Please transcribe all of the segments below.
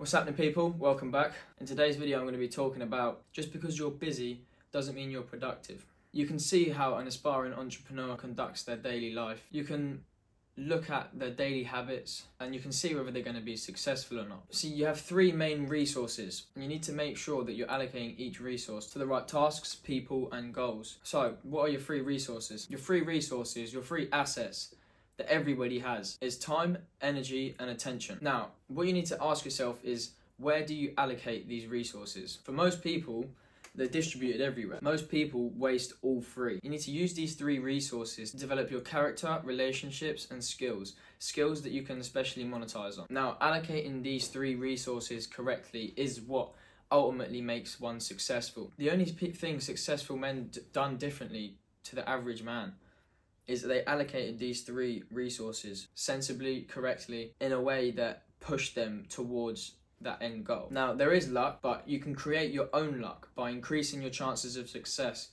What's happening, people? Welcome back. In today's video I'm going to be talking about just because you're busy doesn't mean you're productive. You can see how an aspiring entrepreneur conducts their daily life. You can look at their daily habits and you can see whether they're going to be successful or not. See, you have three main resources and you need to make sure that you're allocating each resource to the right tasks, people and goals. So what are your three resources? Your three assets that everybody has is time, energy and attention. Now, what you need to ask yourself is, where do you allocate these resources? For most people, they're distributed everywhere. Most people waste all three. You need to use these three resources to develop your character, relationships and skills that you can especially monetize on. Now, allocating these three resources correctly is what ultimately makes one successful. The only thing successful men done differently to the average man is that they allocated these three resources sensibly, correctly, in a way that pushed them towards that end goal. Now, there is luck, but you can create your own luck by increasing your chances of success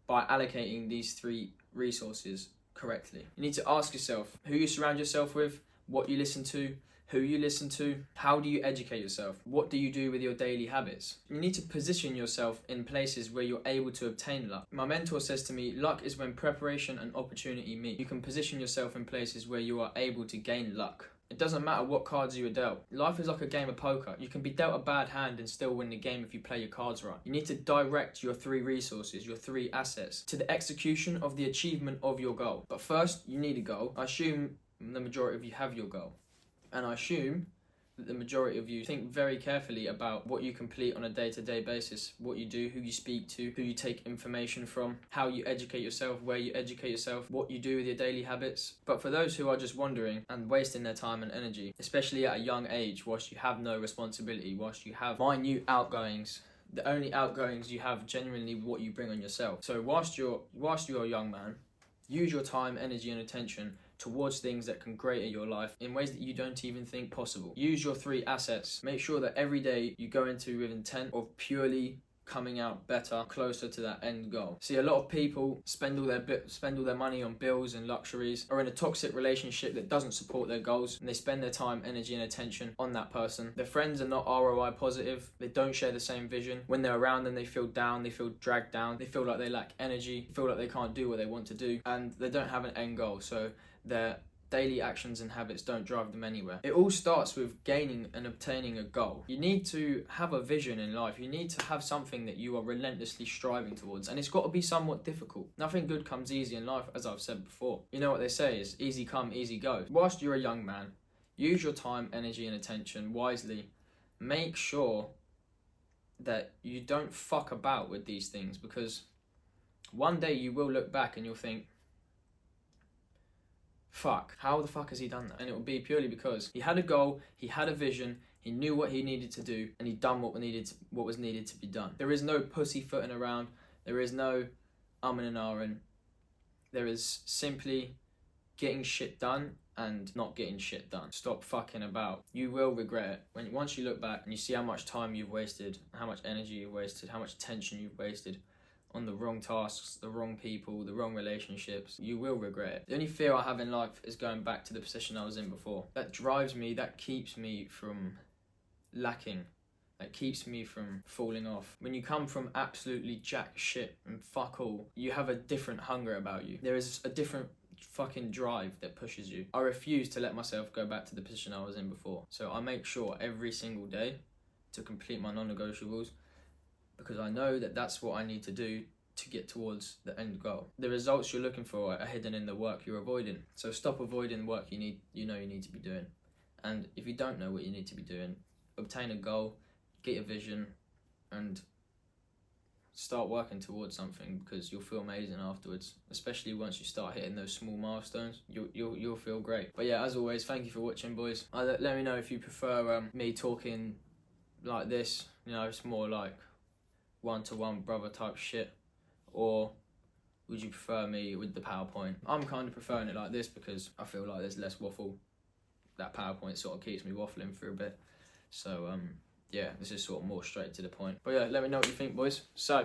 by allocating these three resources correctly. You need to ask yourself who you surround yourself with, what you listen to, who you listen to, how do you educate yourself, what do you do with your daily habits. You need to position yourself in places where you're able to obtain luck. My mentor says to me, luck is when preparation and opportunity meet. You can position yourself in places where you are able to gain luck. It doesn't matter what cards you are dealt. Life is like a game of poker. You can be dealt a bad hand and still win the game if you play your cards right. You need to direct your three resources, your three assets, to the execution of the achievement of your goal. But first, you need a goal. I assume the majority of you have your goal. And I assume that the majority of you think very carefully about what you complete on a day-to-day basis, what you do, who you speak to, who you take information from, how you educate yourself, where you educate yourself, what you do with your daily habits. But for those who are just wandering and wasting their time and energy, especially at a young age, whilst you have no responsibility, whilst you have minute outgoings, the only outgoings you have genuinely what you bring on yourself. So whilst you're a young man, use your time, energy and attention towards things that can greater your life in ways that you don't even think possible. Use your three assets. Make sure that every day you go into with intent of purely coming out better, closer to that end goal. See, a lot of people spend all their money on bills and luxuries, are in a toxic relationship that doesn't support their goals, and they spend their time, energy and attention on that person. Their friends are not ROI positive, they don't share the same vision. When they're around them, they feel down, they feel dragged down, they feel like they lack energy, feel like they can't do what they want to do, and they don't have an end goal, so their daily actions and habits don't drive them anywhere. It all starts with gaining and obtaining a goal. You need to have a vision in life. You need to have something that you are relentlessly striving towards, and it's got to be somewhat difficult. Nothing good comes easy in life, as I've said before. You know what they say is easy come, easy go. Whilst you're a young man, use your time, energy and attention wisely. Make sure that you don't fuck about with these things, because one day you will look back and you'll think, fuck, how the fuck has he done that? And it will be purely because he had a goal, he had a vision, he knew what he needed to do, and he done what was needed to be done. There is no pussyfooting around, there is no and ahhing. There is simply getting shit done and not getting shit done. Stop fucking about. You will regret it. Once you look back and you see how much time you've wasted, how much energy you've wasted, how much attention you've wasted on the wrong tasks, the wrong people, the wrong relationships, you will regret it. The only fear I have in life is going back to the position I was in before. That drives me, that keeps me from lacking, that keeps me from falling off. When you come from absolutely jack shit and fuck all, you have a different hunger about you. There is a different fucking drive that pushes you. I refuse to let myself go back to the position I was in before. So I make sure every single day to complete my non-negotiables, because I know that that's what I need to do to get towards the end goal. The results you're looking for are hidden in the work you're avoiding. So stop avoiding work you need to be doing. And if you don't know what you need to be doing, obtain a goal, get a vision, and start working towards something, because you'll feel amazing afterwards. Especially once you start hitting those small milestones, you'll feel great. But yeah, as always, thank you for watching, boys. Let me know if you prefer me talking like this. You know, it's more like one-to-one brother type shit, or would you prefer me with the PowerPoint? I'm kind of preferring it like this because I feel like there's less waffle. That PowerPoint sort of keeps me waffling for a bit. So yeah, this is sort of more straight to the point. But yeah, let me know what you think, boys. So